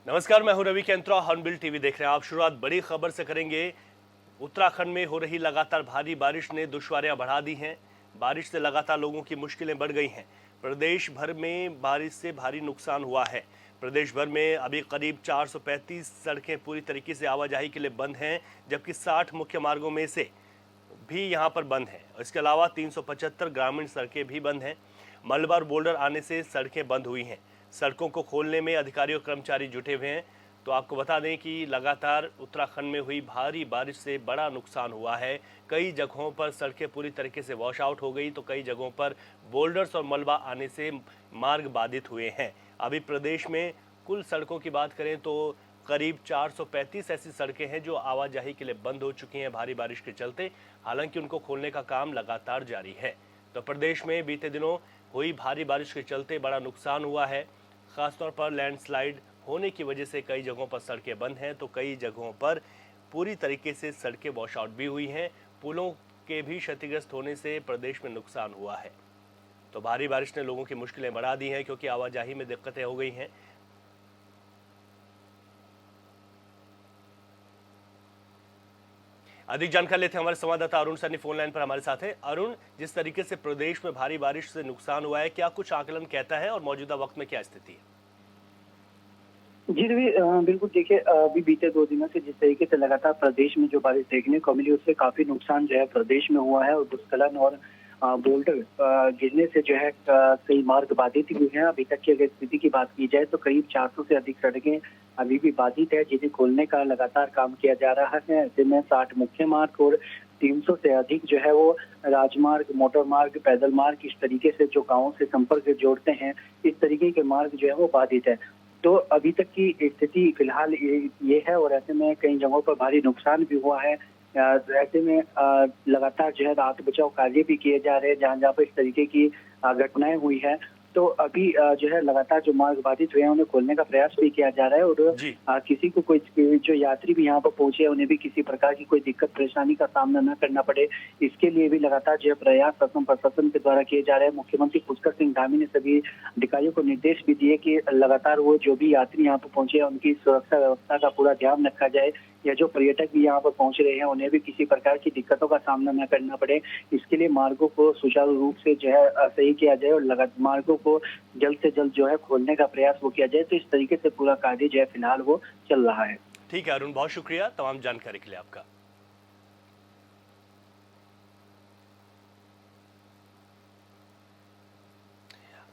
नमस्कार, मैं हूं रवि केंद्रा। हॉर्नबिल टीवी देख रहे हैं आप। शुरुआत बड़ी खबर से करेंगे। उत्तराखंड में हो रही लगातार भारी बारिश ने दुश्वारियां बढ़ा दी हैं। बारिश से लगातार लोगों की मुश्किलें बढ़ गई हैं। प्रदेश भर में बारिश से भारी नुकसान हुआ है। प्रदेश भर में अभी करीब 435 सड़कें पूरी तरीके से आवाजाही के लिए बंद हैं, जबकि 60 मुख्य मार्गों में से भी यहां पर बंद है। इसके अलावा 375 ग्रामीण सड़कें भी बंद हैं। मलबा और बोल्डर आने से सड़कें बंद हुई हैं। सड़कों को खोलने में अधिकारी और कर्मचारी जुटे हुए हैं। तो आपको बता दें कि लगातार उत्तराखंड में हुई भारी बारिश से बड़ा नुकसान हुआ है। कई जगहों पर सड़कें पूरी तरीके से वॉश आउट हो गई, तो कई जगहों पर बोल्डर्स और मलबा आने से मार्ग बाधित हुए हैं। अभी प्रदेश में कुल सड़कों की बात करें तो करीब 435 ऐसी सड़कें हैं जो आवाजाही के लिए बंद हो चुकी हैं भारी बारिश के चलते। हालांकि उनको खोलने का काम लगातार जारी है। तो प्रदेश में बीते दिनों हुई भारी बारिश के चलते बड़ा नुकसान हुआ है। खासतौर पर लैंडस्लाइड होने की वजह से कई जगहों पर सड़कें बंद हैं, तो कई जगहों पर पूरी तरीके से सड़कें वॉश आउट भी हुई हैं। पुलों के भी क्षतिग्रस्त होने से प्रदेश में नुकसान हुआ है। तो भारी बारिश ने लोगों की मुश्किलें बढ़ा दी हैं, क्योंकि आवाजाही में दिक्कतें हो गई हैं। अधिक जानकारी लेते हैं, हमारे संवाददाता अरुण सैनी फोन लाइन पर हमारे साथ हैं। अरुण, जिस तरीके से प्रदेश में भारी बारिश से नुकसान हुआ है, क्या कुछ आकलन कहता है और मौजूदा वक्त में क्या स्थिति है? जी रवि, बिल्कुल देखिए, अभी बीते 2 दिनों से जिस तरीके से लगातार प्रदेश में जो बारिश देखने को मिली उससे काफी नुकसान जो है प्रदेश में हुआ है और भूस्खलन और बोल्डर गिरने से जो है कई मार्ग बाधित हुए हैं। अभी तक की अगर स्थिति की बात की जाए तो करीब 400 से अधिक सड़कें अभी भी बाधित है, जिन्हें खोलने का लगातार काम किया जा रहा है। ऐसे में 60 मुख्य मार्ग और 300 से अधिक जो है वो राजमार्ग, मोटर मार्ग, पैदल मार्ग, इस तरीके से जो गाँवों से संपर्क जोड़ते हैं, इस तरीके के मार्ग जो है वो बाधित है। तो अभी तक की स्थिति फिलहाल ये है और ऐसे में कई जगहों पर भारी नुकसान भी हुआ है। ऐसे में लगातार जो है राहत बचाव कार्य भी किए जा रहे हैं जहाँ जहाँ पर इस तरीके की घटनाएं हुई है। तो अभी जो है लगातार जो मार्ग बाधित हुए हैं उन्हें खोलने का प्रयास भी किया जा रहा है और जी। किसी को कोई जो यात्री भी यहाँ पर पहुंचे उन्हें भी किसी प्रकार की कोई दिक्कत परेशानी का सामना न करना पड़े, इसके लिए भी लगातार जो है प्रयास असम प्रशासन के द्वारा किए जा रहे हैं। मुख्यमंत्री पुष्कर सिंह धामी ने सभी अधिकारियों को निर्देश भी दिए कि लगातार वो जो भी यात्री यहाँ पर पहुंचे हैं उनकी सुरक्षा व्यवस्था का पूरा ध्यान रखा जाए, या जो पर्यटक भी यहाँ पर पहुंच रहे हैं उन्हें भी किसी प्रकार की दिक्कतों का सामना न करना पड़े। इसके लिए मार्गों को सुचारू रूप से जो है सही किया जाए और मार्गों को जल्द से जल्द जो है खोलने का प्रयास वो किया जाए। तो इस तरीके से पूरा कार्य जो है फिलहाल वो चल रहा है। ठीक है अरुण, बहुत शुक्रिया तमाम जानकारी के लिए आपका।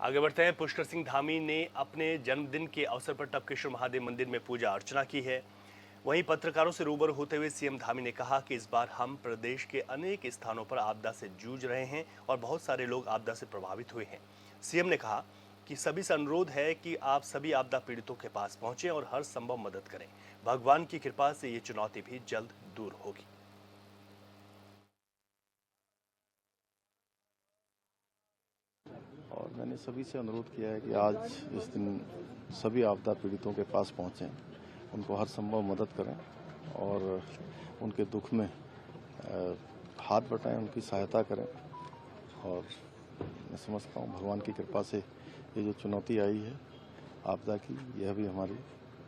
आगे बढ़ते हैं। पुष्कर सिंह धामी ने अपने जन्मदिन के अवसर पर टपकेश्वर महादेव मंदिर में पूजा अर्चना की है। वहीं पत्रकारों से रूबरू होते हुए सीएम धामी ने कहा कि इस बार हम प्रदेश के अनेक स्थानों पर आपदा से जूझ रहे हैं और बहुत सारे लोग आपदा से प्रभावित हुए हैं। सीएम ने कहा कि सभी से अनुरोध है कि आप सभी आपदा पीड़ितों के पास पहुंचें और हर संभव मदद करें। भगवान की कृपा से ये चुनौती भी जल्द दूर होगी। और मैंने सभी से अनुरोध किया है कि आज इस दिन सभी आपदा पीड़ितों के पास पहुंचें, उनको हर संभव मदद करें और उनके दुख में हाथ बटाएं, उनकी सहायता करें। और मैं समझता हूं भगवान की कृपा से ये जो चुनौती आई है आपदा की, यह भी हमारी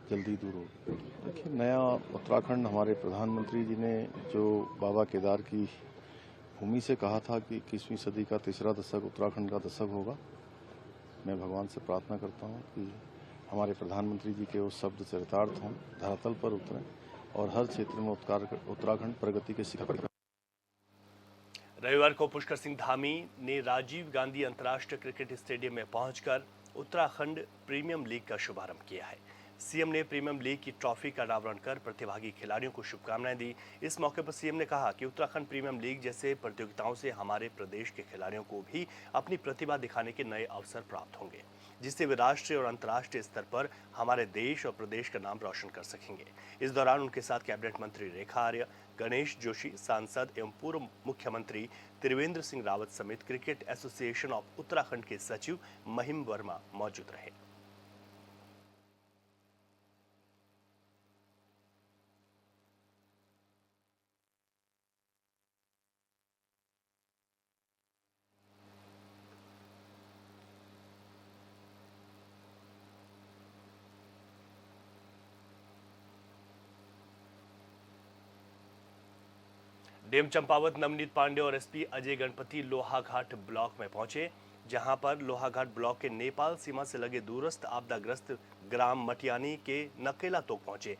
जल्दी दूर होगी। देखिए, नया उत्तराखंड हमारे प्रधानमंत्री जी ने जो बाबा केदार की भूमि से कहा था कि 21वीं सदी का तीसरा दशक उत्तराखंड का दशक होगा। मैं भगवान से प्रार्थना करता हूं कि हमारे प्रधानमंत्री जी के उस शब्द चरितार्थ हों, धरातल पर उतरें और हर क्षेत्र में उत्तराखंड प्रगति के शिखर पर। रविवार को पुष्कर सिंह धामी ने राजीव गांधी अंतर्राष्ट्रीय क्रिकेट स्टेडियम में पहुंचकर उत्तराखंड प्रीमियम लीग का शुभारंभ किया है। सीएम ने प्रीमियम लीग की ट्रॉफी का अनावरण कर प्रतिभागी खिलाड़ियों को शुभकामनाएं दी। इस मौके पर सीएम ने कहा कि उत्तराखंड प्रीमियम लीग जैसे प्रतियोगिताओं से हमारे प्रदेश के खिलाड़ियों को भी अपनी प्रतिभा दिखाने के नए अवसर प्राप्त होंगे, जिससे वे राष्ट्रीय और अंतर्राष्ट्रीय स्तर पर हमारे देश और प्रदेश का नाम रोशन कर सकेंगे। इस दौरान उनके साथ कैबिनेट मंत्री रेखा आर्य, गणेश जोशी, सांसद एवं पूर्व मुख्यमंत्री त्रिवेंद्र सिंह रावत समेत क्रिकेट एसोसिएशन ऑफ उत्तराखंड के सचिव महिम वर्मा मौजूद रहे। डीएम चंपावत नवनीत पांडे और एसपी अजय गणपति लोहाघाट ब्लॉक में पहुंचे, जहां पर लोहाघाट ब्लॉक के नेपाल सीमा से लगे दूरस्थ आपदाग्रस्त ग्राम मटियानी के नकेला तोक पहुंचे,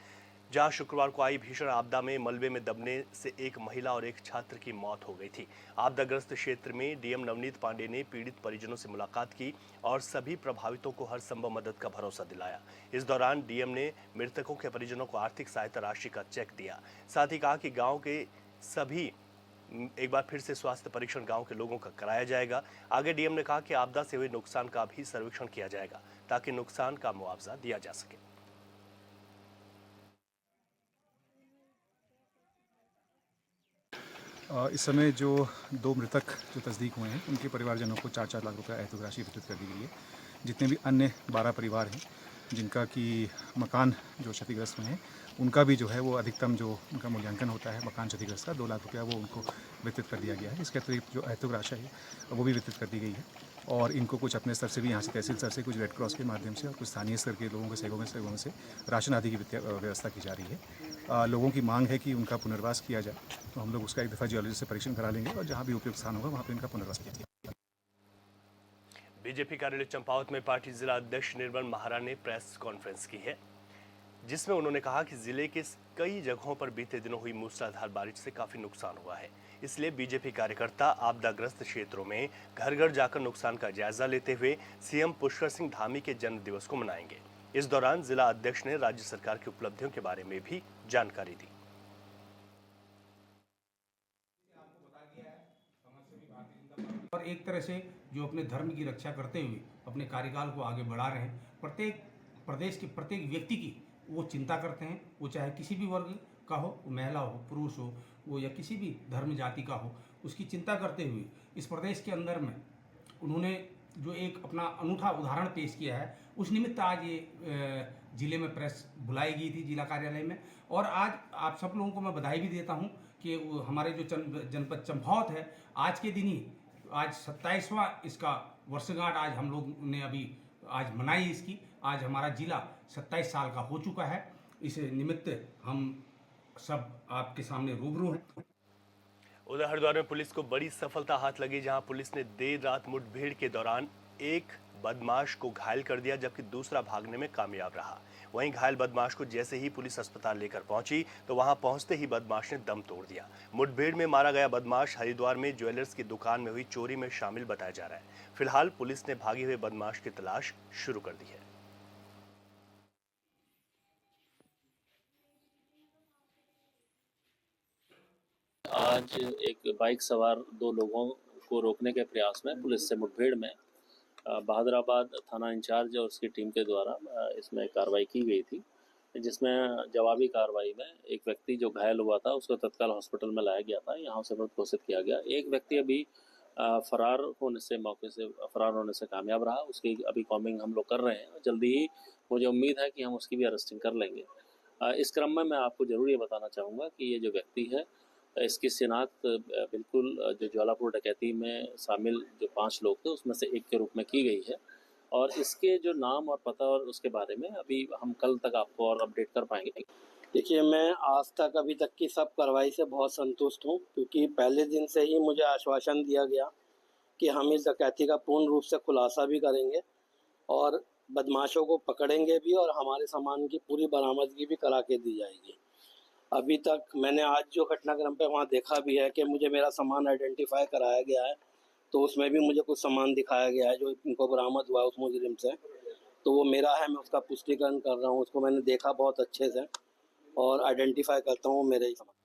जहां शुक्रवार को आई भीषण आपदा में मलबे में दबने से एक महिला और एक छात्र की मौत हो गई थी। आपदाग्रस्त क्षेत्र में डीएम नवनीत पांडे ने पीड़ित परिजनों से मुलाकात की और सभी प्रभावितों को हर संभव मदद का भरोसा दिलाया। इस दौरान डीएम ने मृतकों के परिजनों को आर्थिक सहायता राशि का चेक दिया। साथ ही कहा कि गांव के सभी एक बार फिर से स्वास्थ्य परीक्षण गांव के लोगों का कराया जाएगा। आगे डीएम ने कहा कि आपदा से हुए नुकसान का भी सर्वेक्षण किया जाएगा ताकि नुकसान का मुआवजा दिया जा सके। इस समय जो 2 मृतक जो तस्दीक हुए हैं उनके परिवारजनों को 4-4 लाख रुपए एहतियाती राशि वितरित कर दी गई है। जितने भी अन्य 12 परिवार हैं जिनका कि मकान जो क्षतिग्रस्त हुए हैं उनका भी जो है वो अधिकतम जो उनका मूल्यांकन होता है मकान क्षतिग्रस्त का 2 लाख रुपया वो उनको वितरित कर दिया गया है। इसके अतिरिक्त जो एहतियाती राशि है वो भी वितरित कर दी गई है और इनको कुछ अपने स्तर से भी यहाँ से तहसील स्तर से कुछ रेड क्रॉस के माध्यम से और कुछ स्थानीय स्तर के लोगों के सहयोग से राशन आदि की व्यवस्था की जा रही है। लोगों की मांग है कि उनका पुनर्वास किया जाए, तो हम लोग उसका एक दफ़ा जियोलॉजिस्ट से परीक्षण करा लेंगे और जहाँ भी उपयुक्त स्थान होगा वहाँ पर इनका पुनर्वास किया जाएगा। बीजेपी कार्यालय चंपावत में पार्टी जिला अध्यक्ष निर्मल महारा ने प्रेस कॉन्फ्रेंस की है, जिसमें उन्होंने कहा कि जिले के कई जगहों पर बीते दिनों हुई मूसलाधार बारिश से काफी नुकसान हुआ है। इसलिए बीजेपी कार्यकर्ता आपदाग्रस्त क्षेत्रों में घर घर जाकर नुकसान का जायजा लेते हुए सीएम पुष्कर सिंह धामी के जन्म दिवस को मनाएंगे। इस दौरान जिला अध्यक्ष ने राज्य सरकार की उपलब्धियों के बारे में भी जानकारी दी। और एक तरह से जो अपने धर्म की रक्षा करते हुए अपने कार्यकाल को आगे बढ़ा रहे हैं, प्रत्येक प्रदेश के प्रत्येक व्यक्ति की वो चिंता करते हैं, वो चाहे किसी भी वर्ग का हो, वो महिला हो, पुरुष हो, वो या किसी भी धर्म जाति का हो, उसकी चिंता करते हुए इस प्रदेश के अंदर में उन्होंने जो एक अपना अनूठा उदाहरण पेश किया है, उस निमित्त आज ये जिले में प्रेस बुलाई गई थी जिला कार्यालय में। और आज आप सब लोगों को मैं बधाई भी देता हूँ कि हमारे जो जनपद चंपावत है आज के दिन ही आज 27वां इसका वर्षगांठ आज हम लोग ने अभी आज मनाई इसकी। आज हमारा जिला 27 साल का हो चुका है। इस निमित्त हम सब आपके सामने रूबरू हैं। उधर हरिद्वार में पुलिस को बड़ी सफलता हाथ लगी, जहां पुलिस ने देर रात मुठभेड़ के दौरान एक बदमाश को घायल कर दिया, जबकि दूसरा भागने में कामयाब रहा। वहीं घायल बदमाश को जैसे ही पुलिस अस्पताल लेकर पहुंची तो वहां पहुंचते ही बदमाश ने दम तोड़ दिया। मुठभेड़ में मारा गया बदमाश हरिद्वार में ज्वेलर्स की दुकान में हुई चोरी में शामिल बताया जा रहा है। फिलहाल पुलिस ने भागे हुए बदमाश की तलाश शुरू कर दी है। आज एक बाइक सवार 2 लोगों को रोकने के प्रयास में पुलिस से मुठभेड़ में बहादुराबाद थाना इंचार्ज और उसकी टीम के द्वारा इसमें कार्रवाई की गई थी, जिसमें जवाबी कार्रवाई में एक व्यक्ति जो घायल हुआ था उसको तत्काल हॉस्पिटल में लाया गया था, यहाँ से मृत घोषित किया गया। एक व्यक्ति अभी मौके से फरार होने से कामयाब रहा, उसकी अभी कॉम्बिंग हम लोग कर रहे हैं। जल्दी ही मुझे उम्मीद है कि हम उसकी भी अरेस्टिंग कर लेंगे। इस क्रम में मैं आपको ज़रूर ये बताना चाहूँगा कि ये जो व्यक्ति है इसकी शिनाख्त बिल्कुल जो ज्वालापुर डकैती में शामिल जो 5 लोग थे उसमें से एक के रूप में की गई है और इसके जो नाम और पता और उसके बारे में अभी हम कल तक आपको और अपडेट कर पाएंगे। देखिए, मैं आज तक अभी तक की सब कार्रवाई से बहुत संतुष्ट हूँ, क्योंकि पहले दिन से ही मुझे आश्वासन दिया गया कि हम इस डकैती का पूर्ण रूप से खुलासा भी करेंगे और बदमाशों को पकड़ेंगे भी और हमारे सामान की पूरी बरामदगी भी करा के दी जाएगी। अभी तक मैंने आज जो घटनाक्रम पे वहाँ देखा भी है कि मुझे मेरा सामान आइडेंटिफाई कराया गया है, तो उसमें भी मुझे कुछ सामान दिखाया गया है जो इनको बरामद हुआ उस मुजरिम से, तो वो मेरा है, मैं उसका पुष्टिकरण कर रहा हूँ। उसको मैंने देखा बहुत अच्छे से और आइडेंटिफाई करता हूँ मेरे ही सामान।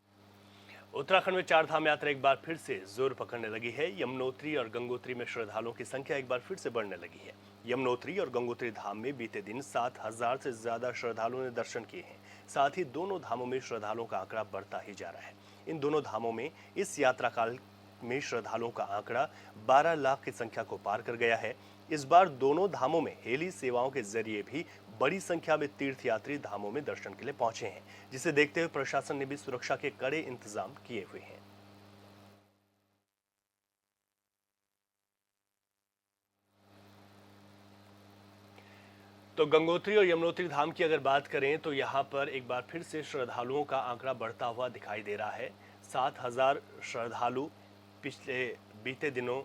उत्तराखंड में 4 धाम यात्रा एक बार फिर से जोर पकड़ने लगी है। यमुनोत्री और गंगोत्री में श्रद्धालुओं की संख्या एक बार फिर से बढ़ने लगी है। यमुनोत्री और गंगोत्री धाम में बीते दिन 7,000 से ज्यादा श्रद्धालुओं ने दर्शन किए हैं। साथ ही दोनों धामों में श्रद्धालुओं का आंकड़ा बढ़ता ही जा रहा है। इन दोनों धामों में इस यात्रा काल में श्रद्धालुओं का आंकड़ा 12 लाख की संख्या को पार कर गया है। इस बार दोनों धामों में हेली सेवाओं के जरिए भी बड़ी संख्या में तीर्थयात्री धामों में दर्शन के लिए पहुंचे हैं, जिसे देखते हुए प्रशासन ने भी सुरक्षा के कड़े इंतजाम किए हुए हैं। तो गंगोत्री और यमुनोत्री धाम की अगर बात करें तो यहाँ पर एक बार फिर से श्रद्धालुओं का आंकड़ा बढ़ता हुआ दिखाई दे रहा है। 7,000 श्रद्धालु पिछले बीते दिनों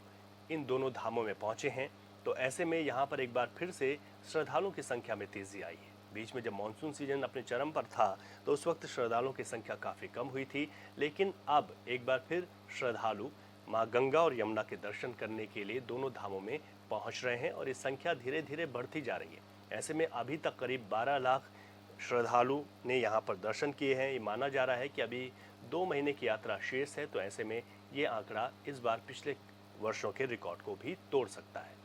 इन दोनों धामों में पहुंचे हैं। तो ऐसे में यहाँ पर एक बार फिर से श्रद्धालुओं की संख्या में तेजी आई है। बीच में जब मानसून सीजन अपने चरम पर था तो उस वक्त श्रद्धालुओं की संख्या काफ़ी कम हुई थी, लेकिन अब एक बार फिर श्रद्धालु मां गंगा और यमुना के दर्शन करने के लिए दोनों धामों में पहुंच रहे हैं और ये संख्या धीरे धीरे बढ़ती जा रही है। ऐसे में अभी तक करीब 12 लाख श्रद्धालु ने यहाँ पर दर्शन किए हैं। ये माना जा रहा है कि अभी 2 महीने की यात्रा शेष है, तो ऐसे में ये आंकड़ा इस बार पिछले वर्षों के रिकॉर्ड को भी तोड़ सकता है।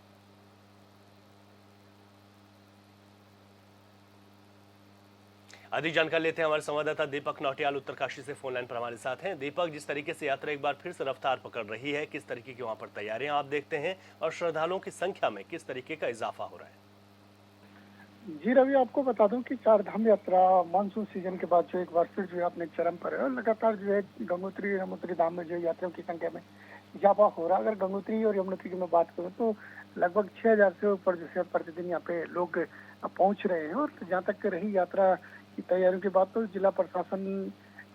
अधिक जानकारी लेते हैं, हमारे संवाददाता दीपक नौटियाल उत्तरकाशी से फोन लाइन पर हमारे साथ हैं। दीपक, जिस तरीके से यात्रा एक बार फिर से रफ्तार पकड़ रही है, किस तरीके की वहां पर तैयारियां आप देखते हैं और श्रद्धालुओं की संख्या में किस तरीके का इजाफा हो रहा है? जी रवि, आपको बता दूं कि चार धाम यात्रा मानसून सीजन के बाद जो एक बार फिर जो है अपने चरम पर है और लगातार जो है गंगोत्री यमुनोत्री धाम में जो यात्रियों की संख्या में इजाफा हो रहा है। अगर गंगोत्री और यमुनोत्री की मैं बात करूं तो लगभग 6,000 से ऊपर जो है प्रतिदिन यहाँ पे लोग पहुंच रहे हैं। और जहाँ तक रही यात्रा की तैयारियों की बात, तो जिला प्रशासन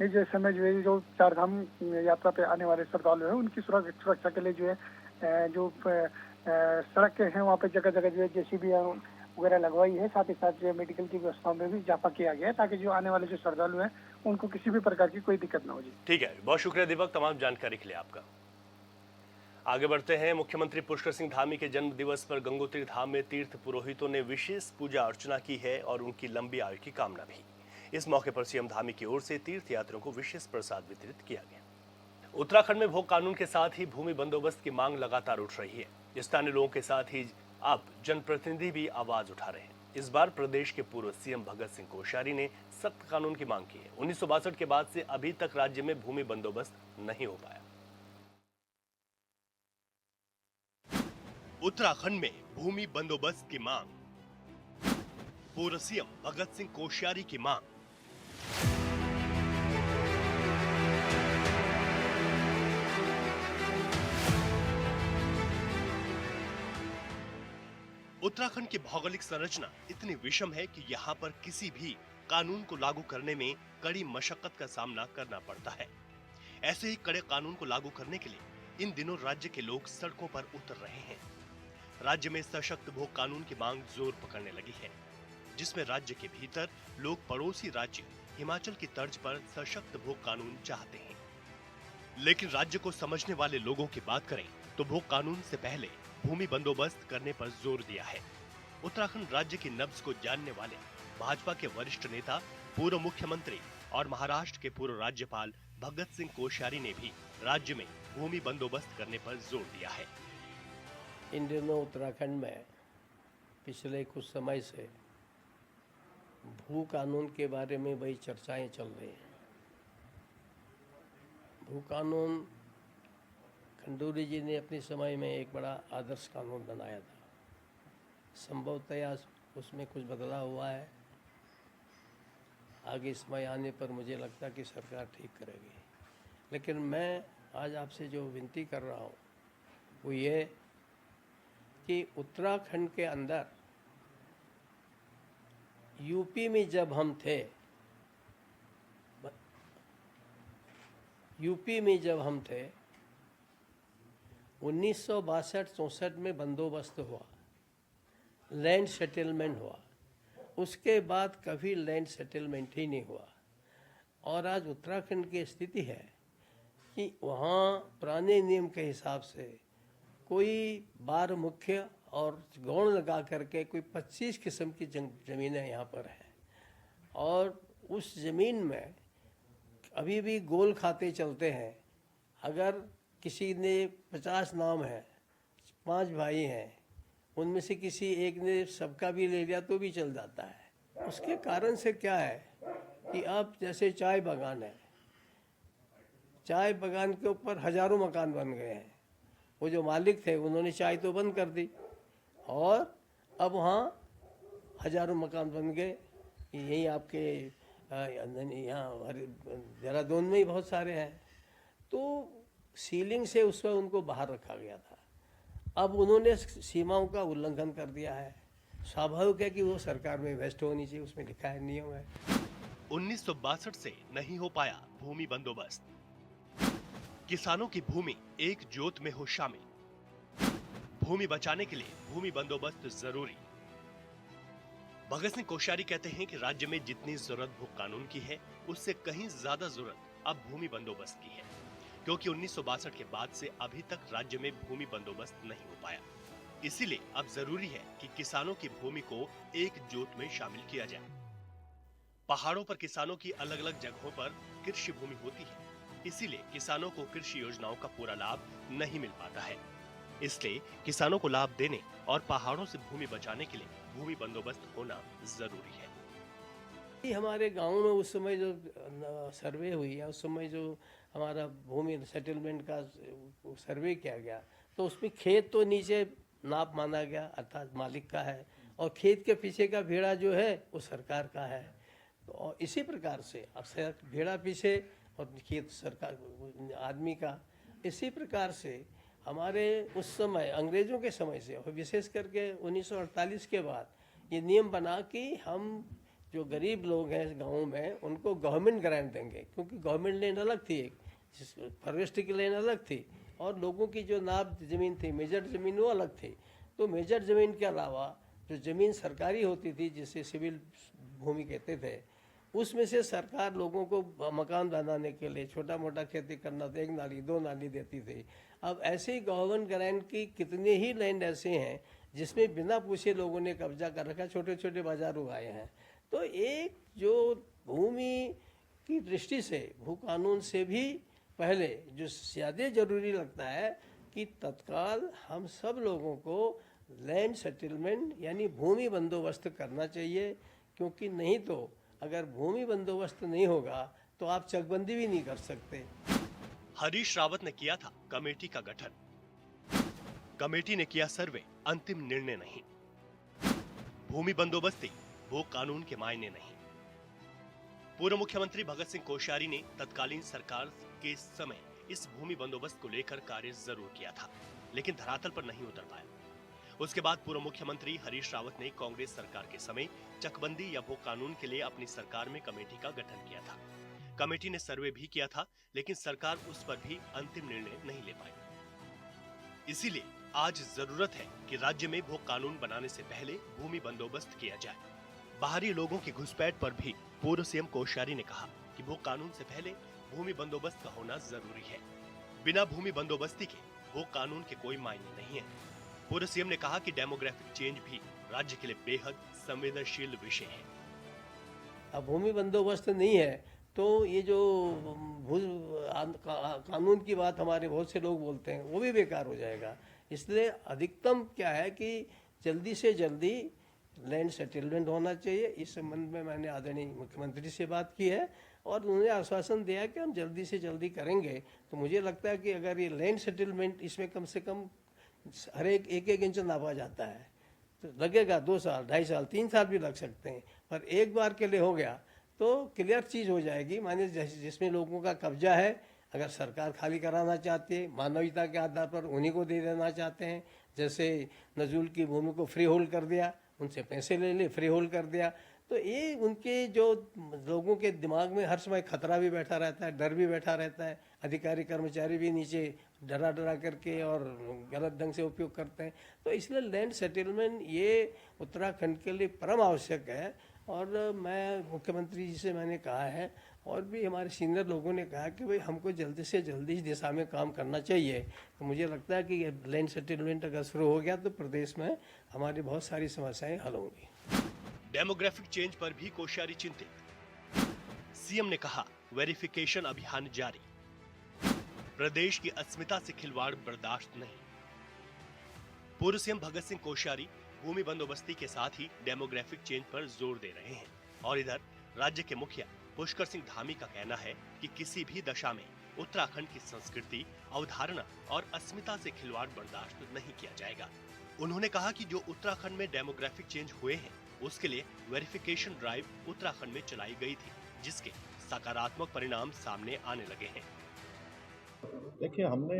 ने जो समय जो है जो चार धाम यात्रा पे आने वाले श्रद्धालु हैं उनकी सुरक्षा के लिए जो है जो सड़कें हैं वहाँ पे जगह जगह जो है जेसीबी वगैरह लगवाई है। साथ ही साथ जो है मेडिकल की व्यवस्थाओं में भी इजाफा किया गया है ताकि जो आने वाले जो श्रद्धालु हैं उनको किसी भी प्रकार की कोई दिक्कत ना हो। जी ठीक है, बहुत शुक्रिया दीपक तमाम जानकारी के लिए आपका। आगे बढ़ते हैं। मुख्यमंत्री पुष्कर सिंह धामी के जन्म दिवस पर गंगोत्री धाम में तीर्थ पुरोहितों ने विशेष पूजा अर्चना की है और उनकी लंबी आयु की कामना भी। इस मौके पर सीएम धामी की ओर से तीर्थ यात्रियों को विशेष प्रसाद वितरित किया गया। उत्तराखंड में भोग कानून के साथ ही भूमि बंदोबस्त की मांग लगातार उठ रही है। स्थानीय लोगों के साथ ही अब जनप्रतिनिधि भी आवाज उठा रहे हैं। इस बार प्रदेश के पूर्व सीएम भगत सिंह कोश्यारी ने सख्त कानून की मांग की है। 1962 के बाद से अभी तक राज्य में भूमि बंदोबस्त नहीं हो पाया। उत्तराखंड में भूमि बंदोबस्त की मांग, पूर्व सीएम भगत सिंह कोश्यारी की मांग। उत्तराखंड की भौगोलिक संरचना इतनी विषम है कि यहाँ पर किसी भी कानून को लागू करने में कड़ी मशक्कत का सामना करना पड़ता है। ऐसे ही कड़े कानून को लागू करने के लिए इन दिनों राज्य के लोग सड़कों पर उतर रहे हैं। राज्य में सशक्त भोग कानून की मांग जोर पकड़ने लगी है, जिसमें राज्य के भीतर लोग पड़ोसी राज्य हिमाचल की तर्ज पर सशक्त भोग कानून चाहते हैं। लेकिन राज्य को समझने वाले लोगों की बात करें तो भोग कानून से पहले भूमि बंदोबस्त करने पर जोर दिया है। उत्तराखंड राज्य की नब्ज को जानने वाले भाजपा के वरिष्ठ नेता, पूर्व मुख्यमंत्री और महाराष्ट्र के पूर्व राज्यपाल भगत सिंह कोश्यारी ने भी राज्य में भूमि बंदोबस्त करने पर जोर दिया है। इन दिनों उत्तराखंड में पिछले कुछ समय से भू कानून के बारे में बड़ी चर्चाएं चल रही हैं। भू कानून खंडूरी जी ने अपने समय में एक बड़ा आदर्श कानून बनाया था। संभवतया उसमें कुछ बदलाव हुआ है। आगे समय आने पर मुझे लगता है कि सरकार ठीक करेगी। लेकिन मैं आज आपसे जो विनती कर रहा हूँ वो ये कि उत्तराखंड के अंदर यूपी में जब हम थे, यूपी में जब हम थे 1962-64 में बंदोबस्त हुआ, लैंड सेटलमेंट हुआ। उसके बाद कभी लैंड सेटलमेंट ही नहीं हुआ। और आज उत्तराखंड की स्थिति है कि वहाँ पुराने नियम के हिसाब से कोई बार मुख्य और गौण लगा करके कोई 25 किस्म की ज़मीनें यहाँ पर हैं। और उस ज़मीन में अभी भी गोल खाते चलते हैं। अगर किसी ने 50 नाम है, 5 भाई हैं, उनमें से किसी एक ने सबका भी ले लिया तो भी चल जाता है। उसके कारण से क्या है कि अब जैसे चाय बागान है, चाय बागान के ऊपर हजारों मकान बन गए हैं। वो जो मालिक थे उन्होंने चाय तो बंद कर दी और अब वहाँ हजारों मकान बन गए। यहीं आपके यहाँ देहरादून में ही बहुत सारे हैं। तो सीलिंग से उस वक्त उनको बाहर रखा गया था। अब उन्होंने सीमाओं का उल्लंघन कर दिया है। स्वाभाविक है कि वो सरकार में इन्वेस्ट होनी चाहिए, उसमें लिखा है, नियम है। 1962 से नहीं हो पाया भूमि बंदोबस्त। किसानों की भूमि एक जोत में हो शामिल। भूमि बचाने के लिए भूमि बंदोबस्त जरूरी। भगत सिंह कोश्यारी कहते हैं कि राज्य में जितनी जरूरत भू कानून की है, उससे कहीं ज्यादा जरूरत अब भूमि बंदोबस्त की है, क्योंकि 1962 के बाद से अभी तक राज्य में भूमि बंदोबस्त नहीं हो पाया। इसीलिए अब जरूरी है कि किसानों की भूमि को एक जोत में शामिल किया जाए। पहाड़ों पर किसानों की अलग अलग जगहों पर कृषि भूमि होती है, इसीलिए किसानों को कृषि योजनाओं का पूरा लाभ नहीं मिल पाता है। इसलिए किसानों को लाभ देने और पहाड़ों से भूमि बचाने के लिए भूमि बंदोबस्त होना जरूरी है। हमारे गांव में उस समय जो सर्वे हुई है, उस समय जो हमारा भूमि सेटलमेंट का सर्वे किया गया, तो उसमें खेत तो नीचे नाप माना गया, अर्थात मालिक का है, और खेत के पीछे का भेड़ा जो है वो सरकार का है। तो और इसी प्रकार से अब भेड़ा पीछे और खेत सरकार आदमी का। इसी प्रकार से हमारे उस समय अंग्रेजों के समय से और विशेष करके 1948 के बाद ये नियम बना कि हम जो गरीब लोग हैं गाँव में उनको गवर्नमेंट ग्रांट देंगे, क्योंकि गवर्नमेंट लैंड अलग थी, फॉरेस्ट की लैंड अलग थी, और लोगों की जो नाप ज़मीन थी, मेजर ज़मीन वो अलग थी। तो मेजर ज़मीन के अलावा जो ज़मीन सरकारी होती थी, जिसे सिविल भूमि कहते थे, उसमें से सरकार लोगों को मकान बनाने के लिए छोटा मोटा खेती करना तो 1 नाली 2 नाली देती थी। अब ऐसे ही गवर्नमेंट ग्रांट की कितने ही लैंड ऐसे हैं जिसमें बिना पूछे लोगों ने कब्जा कर रखा, छोटे छोटे बाजार उगाए हैं। तो एक जो भूमि की दृष्टि से भू कानून से भी पहले जो ज़्यादा जरूरी लगता है कि तत्काल हम सब लोगों को लैंड सेटलमेंट यानी भूमि बंदोबस्त करना चाहिए, क्योंकि नहीं तो अगर भूमि बंदोबस्त नहीं होगा तो आप चकबंदी भी नहीं कर सकते। हरीश रावत ने किया था कमेटी का गठन। कमेटी ने किया सर्वे, अंतिम निर्णय नहीं। भूमि बंदोबस्ती वो कानून के मायने नहीं। पूर्व मुख्यमंत्री भगत सिंह कोश्यारी ने तत्कालीन सरकार के समय इस भूमि बंदोबस्त को लेकर कार्य जरूर किया था, लेकिन धरातल पर नहीं उतर पाया। उसके बाद पूर्व मुख्यमंत्री हरीश रावत ने कांग्रेस सरकार के समय चकबंदी या भू कानून के लिए अपनी सरकार में कमेटी का गठन किया था। कमेटी ने सर्वे भी किया था, लेकिन सरकार उस पर भी अंतिम निर्णय नहीं ले पाई। इसीलिए आज जरूरत है कि राज्य में भू कानून बनाने से पहले भूमि बंदोबस्त किया जाए। बाहरी लोगों की घुसपैठ पर भी पूर्व सीएम कोश्यारी ने कहा कि भू कानून से पहले भूमि बंदोबस्त का होना जरूरी है। बिना भूमि बंदोबस्ती के भू कानून के कोई मायने नहीं है। पूर्व सीएम ने कहा कि डेमोग्राफिक चेंज भी राज्य के लिए बेहद संवेदनशील विषय है। अब भूमि बंदोबस्त नहीं है तो ये जो कानून की बात हमारे बहुत से लोग बोलते हैं वो भी बेकार हो जाएगा। इसलिए अधिकतम क्या है कि जल्दी से जल्दी लैंड सेटलमेंट होना चाहिए। इस संबंध में मैंने आदरणीय मुख्यमंत्री से बात की है और उन्होंने आश्वासन दिया कि हम जल्दी से जल्दी करेंगे। तो मुझे लगता है कि अगर ये लैंड सेटलमेंट इसमें कम से कम हर एक इंच नापा जाता है तो लगेगा 2 साल, 2.5 साल, 3 साल भी लग सकते हैं, पर एक बार के लिए हो गया तो क्लियर चीज़ हो जाएगी। माने जिसमें लोगों का कब्जा है, अगर सरकार खाली कराना चाहती है, मानवीयता के आधार पर उन्हीं को दे देना चाहते हैं। जैसे नजूल की भूमि को फ्री होल्ड कर दिया, उनसे पैसे ले ले, फ्री होल्ड कर दिया। तो ये उनके जो लोगों के दिमाग में हर समय खतरा भी बैठा रहता है, डर भी बैठा रहता है। अधिकारी कर्मचारी भी नीचे डरा डरा करके और गलत ढंग से उपयोग करते हैं। तो इसलिए लैंड सेटलमेंट ये उत्तराखंड के लिए परम आवश्यक है। और मैं मुख्यमंत्री जी से मैंने कहा है और भी हमारे सीनियर लोगों ने कहा कि भाई हमको जल्दी से जल्दी इस दिशा में काम करना चाहिए। तो मुझे लगता है कि ये लैंड सेटलमेंट अगर शुरू हो गया तो प्रदेश में हमारी बहुत सारी समस्याएं हल होंगी। डेमोग्राफिक चेंज पर भी कोश्यारी चिंतित। सीएम ने कहा वेरिफिकेशन अभियान जारी। प्रदेश की अस्मिता से खिलवाड़ बर्दाश्त नहीं। पूर्व सीएम भगत सिंह कोश्यारी भूमि बंदोबस्ती के साथ ही डेमोग्राफिक चेंज पर जोर दे रहे हैं और इधर राज्य के मुखिया पुष्कर सिंह धामी का कहना है कि किसी भी दशा में उत्तराखंड की संस्कृति, अवधारणा और अस्मिता से खिलवाड़ बर्दाश्त नहीं किया जाएगा। उन्होंने कहा कि जो उत्तराखंड में डेमोग्राफिक चेंज हुए हैं उसके लिए वेरिफिकेशन ड्राइव उत्तराखंड में चलाई गई थी, जिसके सकारात्मक परिणाम सामने आने लगे हैं। देखिए, हमने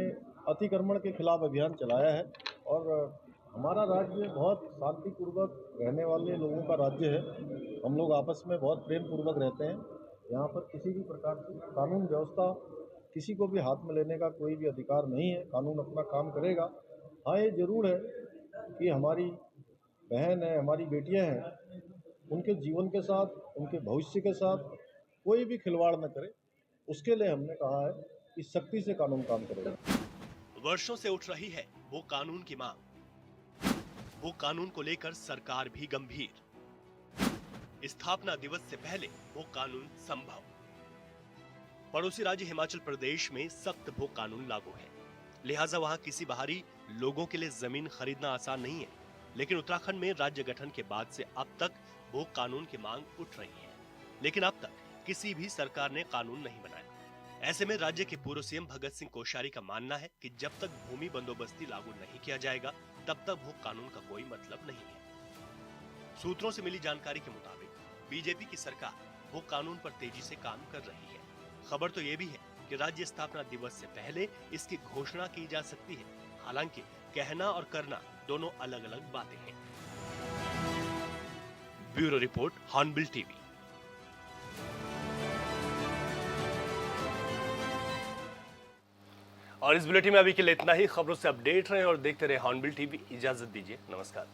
अतिक्रमण के खिलाफ अभियान चलाया है और हमारा राज्य बहुत शांतिपूर्वक रहने वाले लोगों का राज्य है। हम लोग आपस में बहुत प्रेम पूर्वक रहते हैं। यहाँ पर किसी भी प्रकार की कानून व्यवस्था किसी को भी हाथ में लेने का कोई भी अधिकार नहीं है। कानून अपना काम करेगा। हाँ, ये जरूर है कि हमारी बहन है, हमारी बेटियां हैं, उनके जीवन के साथ, उनके भविष्य के साथ कोई भी खिलवाड़ न करे। उसके लिए हमने कहा है कि सख्ती से कानून काम करेगा। वर्षों से उठ रही है वो कानून की मांग। वो कानून को लेकर सरकार भी गंभीर। स्थापना दिवस से पहले वो कानून संभव। पड़ोसी राज्य हिमाचल प्रदेश में सख्त भू कानून लागू है, लिहाजा वहां किसी बाहरी लोगों के लिए जमीन खरीदना आसान नहीं है। लेकिन उत्तराखंड में राज्य गठन के बाद से अब तक भू कानून की मांग उठ रही है, लेकिन अब तक किसी भी सरकार ने कानून नहीं बनाया। ऐसे में राज्य के पूर्व सीएम भगत सिंह कोश्यारी का मानना है कि जब तक भूमि बंदोबस्ती लागू नहीं किया जाएगा तब तक भू कानून का कोई मतलब नहीं है। सूत्रों से मिली जानकारी के मुताबिक बीजेपी की सरकार भू कानून पर तेजी से काम कर रही है। खबर तो ये भी है कि राज्य स्थापना दिवस से पहले इसकी घोषणा की जा सकती है। हालांकि कहना और करना दोनों अलग अलग बातें हैं। Bureau report, hornbill TV. और इस बुलेटिन में अभी के लिए इतना ही। खबरों से अपडेट रहें और देखते रहे हॉर्नबिल टीवी। इजाजत दीजिए, नमस्कार।